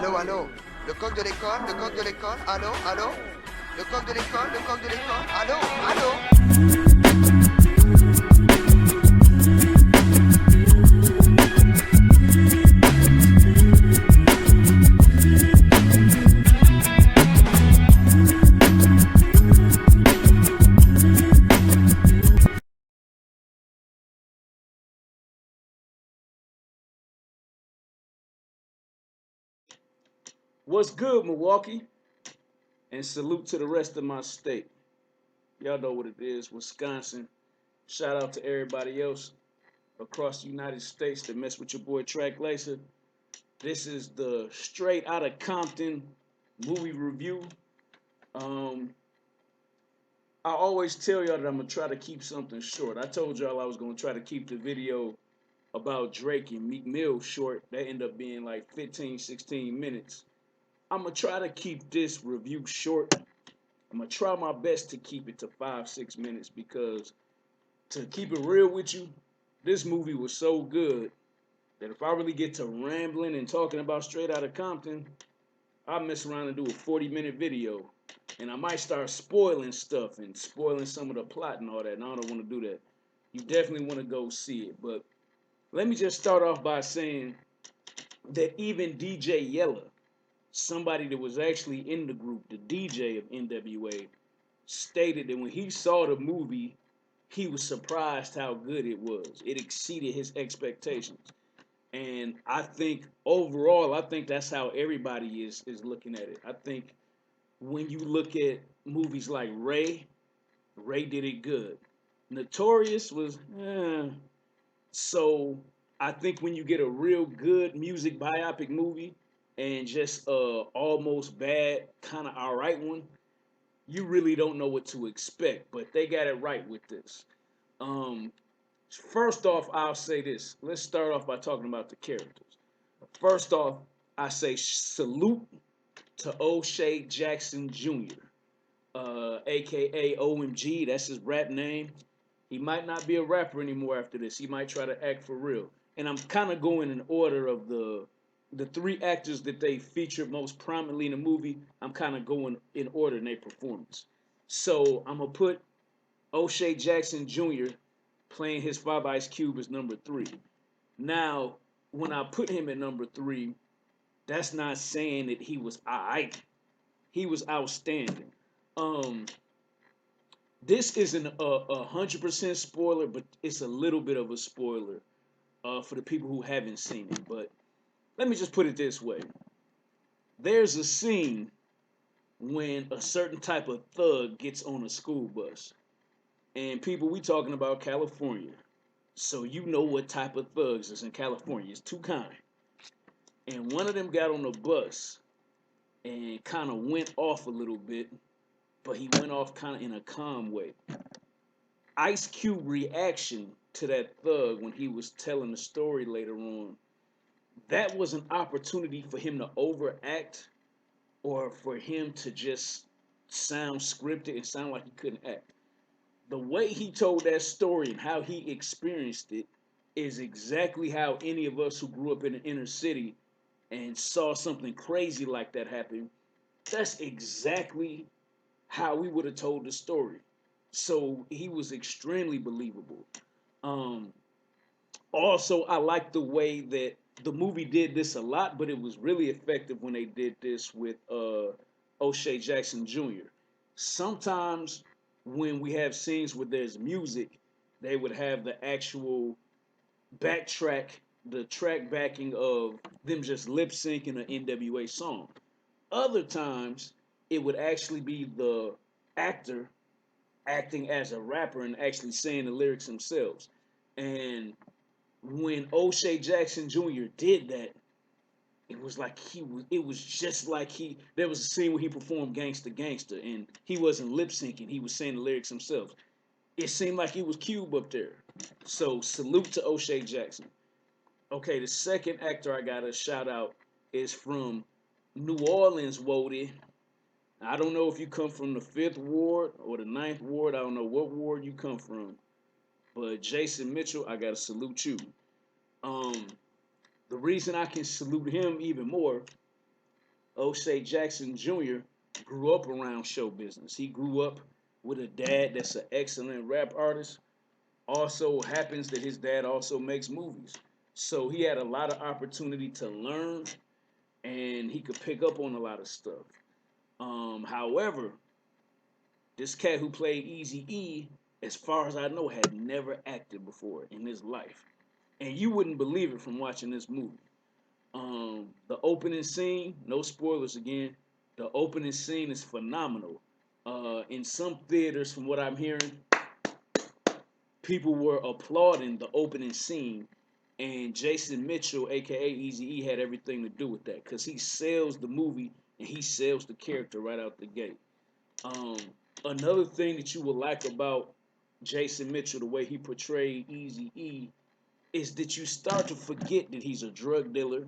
Allô, allô. Le coq de l'école, le coq de l'école. Allô, allô. Le coq de l'école, le coq de l'école. Allô, allô. What's good, Milwaukee? And salute to the rest of my state. Y'all know what it is, Wisconsin. Shout out to everybody else across the United States that mess with your boy Track Lacer. This is the Straight Outta Compton movie review. Um, I always tell y'all that I'm gonna try to keep something short. I told y'all I was gonna try to keep the video about Drake and Meek Mill short. That ended up being like 15, 16 minutes. I'm gonna try to keep this review short. I'm gonna try my best to keep it to 5, 6 minutes because to keep it real with you, this movie was so good that if I really get to rambling and talking about Straight Outta Compton, I'll mess around and do a 40-minute video. And I might start spoiling stuff and spoiling some of the plot and all that. And I don't want to do that. You definitely want to go see it. But let me just start off by saying that even DJ Yella, somebody that was actually in the group, the DJ of NWA, stated that when he saw the movie, he was surprised how good it was. It exceeded his expectations. And I think overall, I think that's how everybody is looking at it. I think when you look at movies like Ray did it good. Notorious was so I think when you get a real good music biopic movie and just almost bad kind of alright one, you really don't know what to expect. But they got it right with this. Um, First off, I'll say this. Let's start off by talking about the characters. First off, I say salute to O'Shea Jackson Jr., aka OMG. That's his rap name. He might not be a rapper anymore after this. He might try to act for real. And I'm kind of going in order of the three actors that they featured most prominently in the movie. I'm kind of going in order in their performance. So I'm gonna put O'Shea Jackson Jr. playing his father Ice Cube as number 3. Now, when I put him at number 3, that's not saying that he was alright. He was outstanding. Um, this isn't a 100% spoiler, but it's a little bit of a spoiler for the people who haven't seen it. But let me just put it this way: there's a scene when a certain type of thug gets on a school bus, and people, we talking about California. So you know what type of thugs is in California. It's two kind. And one of them got on the bus and kind of went off a little bit, but he went off kind of in a calm way. Ice Cube reaction to that thug when he was telling the story later on, that was an opportunity for him to overact or for him to just sound scripted and sound like he couldn't act. The way he told that story and how he experienced it is exactly how any of us who grew up in the inner city and saw something crazy like that happen, that's exactly how we would have told the story. So he was extremely believable. Um, Also, I like the way that the movie did this a lot, but it was really effective when they did this with O'Shea Jackson Jr. Sometimes when we have scenes where there's music, they would have the actual backtrack, the track backing of them just lip syncing an NWA song. Other times, it would actually be the actor acting as a rapper and actually saying the lyrics themselves. And when O'Shea Jackson Jr. did that, it was like it was just like there was a scene where he performed Gangsta Gangsta and he wasn't lip syncing, he was saying the lyrics himself. It seemed like it was Cube up there. So salute to O'Shea Jackson. Okay, the second actor I gotta shout out is from New Orleans, Wody. I don't know if you come from the 5th Ward or the 9th Ward. I don't know what ward you come from. But Jason Mitchell, I gotta salute you. Um, the reason I can salute him even more O'Shea Jackson Jr. grew up around show business. He grew up with a dad that's an excellent rap artist. Also happens that his dad also makes movies. So he had a lot of opportunity to learn and he could pick up on a lot of stuff. However, this cat who played Easy E, as far as I know, had never acted before in his life. And you wouldn't believe it from watching this movie. The opening scene, no spoilers again, the opening scene is phenomenal. In some theaters, from what I'm hearing, people were applauding the opening scene, and Jason Mitchell, aka Easy E, had everything to do with that because he sells the movie and he sells the character right out the gate. Um, Another thing that you will like about Jason Mitchell, the way he portrayed Easy E, is that you start to forget that he's a drug dealer.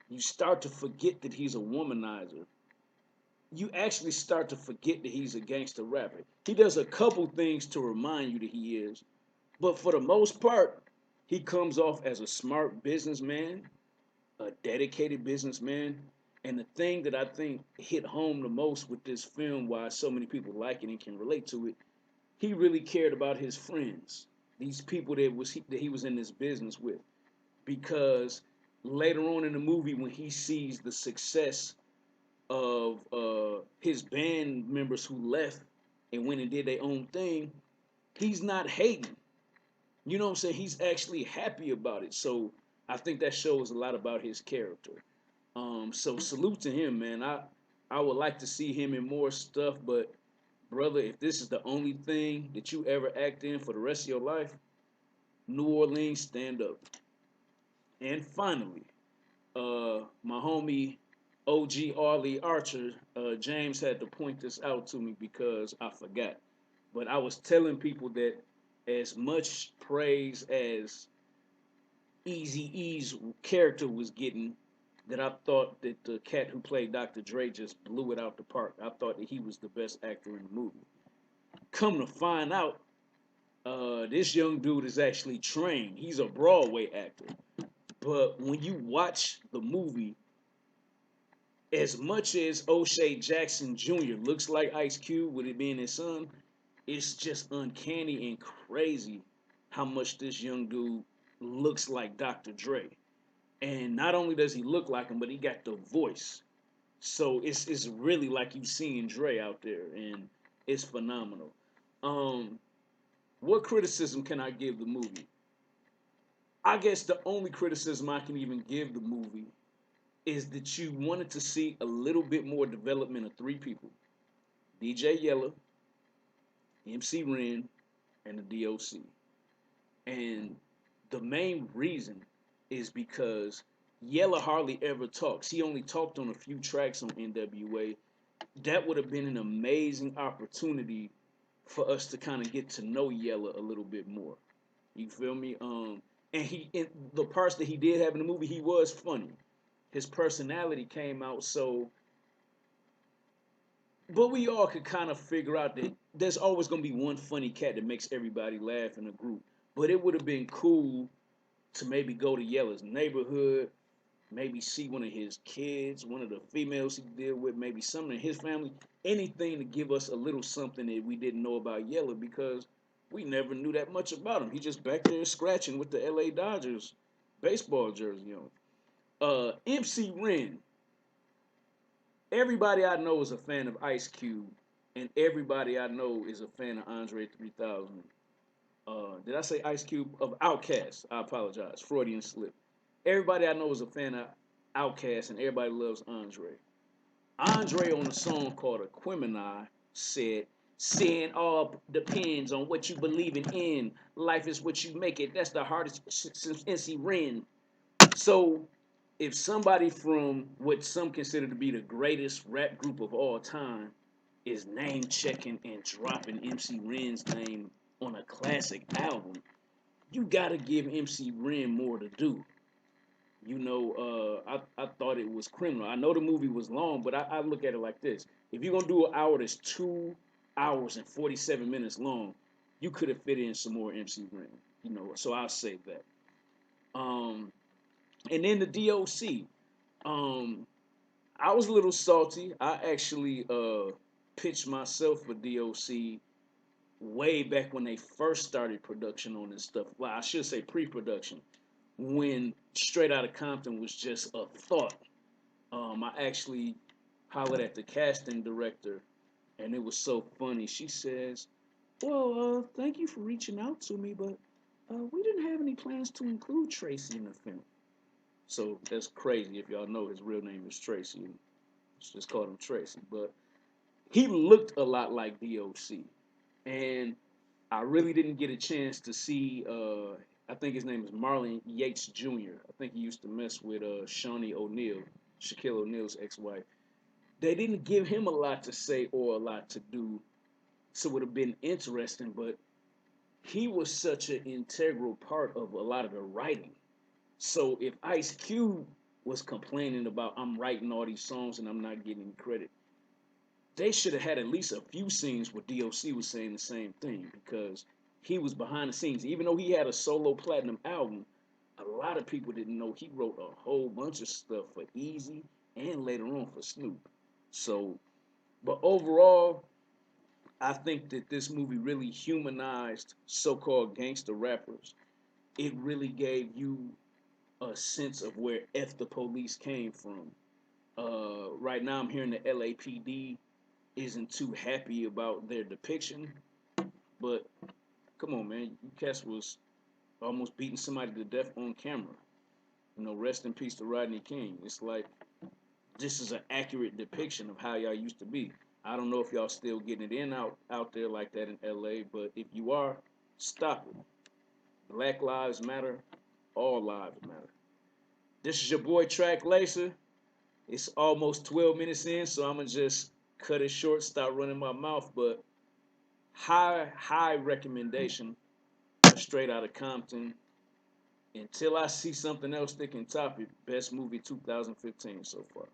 You start to forget that he's a womanizer. You actually start to forget that he's a gangster rapper. He does a couple things to remind you that he is, but for the most part, he comes off as a smart businessman, a dedicated businessman. And the thing that I think hit home the most with this film, why so many people like it and can relate to it, he really cared about his friends, these people that he was in this business with. Because later on in the movie, when he sees the success of his band members who left and went and did their own thing, he's not hating. You know what I'm saying? He's actually happy about it. So I think that shows a lot about his character. So salute to him, man. I would like to see him in more stuff, but brother, if this is the only thing that you ever act in for the rest of your life, New Orleans, stand up. And finally, my homie OG Arlie Archer, James had to point this out to me because I forgot. But I was telling people that as much praise as Easy E's character was getting, that I thought that the cat who played Dr. Dre just blew it out the park. I thought that he was the best actor in the movie. Come to find out, this young dude is actually trained. He's a Broadway actor. But when you watch the movie, as much as O'Shea Jackson Jr. looks like Ice Cube with it being his son, it's just uncanny and crazy how much this young dude looks like Dr. Dre. And not only does he look like him, but he got the voice. So it's really like you seeing Dre out there, and it's phenomenal. Um, what criticism can I give the movie? I guess the only criticism I can even give the movie is that you wanted to see a little bit more development of three people: DJ Yella, MC Ren, and the DOC. And the main reason is because Yella hardly ever talks. He only talked on a few tracks on NWA. That would have been an amazing opportunity for us to kind of get to know Yella a little bit more. You feel me? And he in the parts that he did have in the movie, he was funny. His personality came out so, but we all could kind of figure out that there's always gonna be one funny cat that makes everybody laugh in a group. But it would have been cool to maybe go to Yella's neighborhood, maybe see one of his kids, one of the females he deal with, maybe someone in his family, anything to give us a little something that we didn't know about Yella because we never knew that much about him. He just back there scratching with the LA Dodgers baseball jersey on. MC Ren. Everybody I know is a fan of Ice Cube, and everybody I know is a fan of Andre 3000. Did I say Ice Cube? Of Outkast. I apologize. Freudian slip. Everybody I know is a fan of Outkast, and everybody loves Andre. Andre on a song called Aquemini said, "Sin all depends on what you believe in. Life is what you make it. That's the hardest since NC Ren." So, if somebody from what some consider to be the greatest rap group of all time is name checking and dropping MC Ren's name on a classic album, you gotta give MC Ren more to do. I thought it was criminal. I know the movie was long, but I look at it like this: if you're gonna do an hour that's 2 hours and 47 minutes long, you could have fit in some more MC Ren. So I'll say that. Um, and then the DOC. Um, I was a little salty. I actually pitched myself for DOC way back when they first started production on this stuff. Well, I should say pre-production, when Straight Outta Compton was just a thought. I actually hollered at the casting director, and it was so funny. She says, "Well, thank you for reaching out to me, but we didn't have any plans to include Tracy in the film." So that's crazy. If y'all know, his real name is Tracy. Let's just call him Tracy. But he looked a lot like DOC, and I really didn't get a chance to see. I think his name is Marlon Yates Jr. I think he used to mess with Shawnee O'Neal, Shaquille O'Neal's ex-wife. They didn't give him a lot to say or a lot to do, so it would have been interesting. But he was such an integral part of a lot of the writing. So if Ice Cube was complaining about I'm writing all these songs and I'm not getting credit, they should have had at least a few scenes where DOC was saying the same thing because he was behind the scenes. Even though he had a solo platinum album, a lot of people didn't know he wrote a whole bunch of stuff for Easy and later on for Snoop. So, but overall, I think that this movie really humanized so-called gangster rappers. It really gave you a sense of where F the police came from. Right now, I'm hearing the LAPD isn't too happy about their depiction, but come on, man, you cats was almost beating somebody to death on camera. You know, rest in peace to Rodney King. It's like this is an accurate depiction of how y'all used to be. I don't know if y'all still getting it in out there like that in LA, but if you are, stop it. Black lives matter. All lives matter. This is your boy Track Lacer. It's almost 12 minutes in, so I'm gonna just cut it short, stop running my mouth. But high recommendation Straight Outta Compton. Until I see something else that can top it, best movie 2015 so far.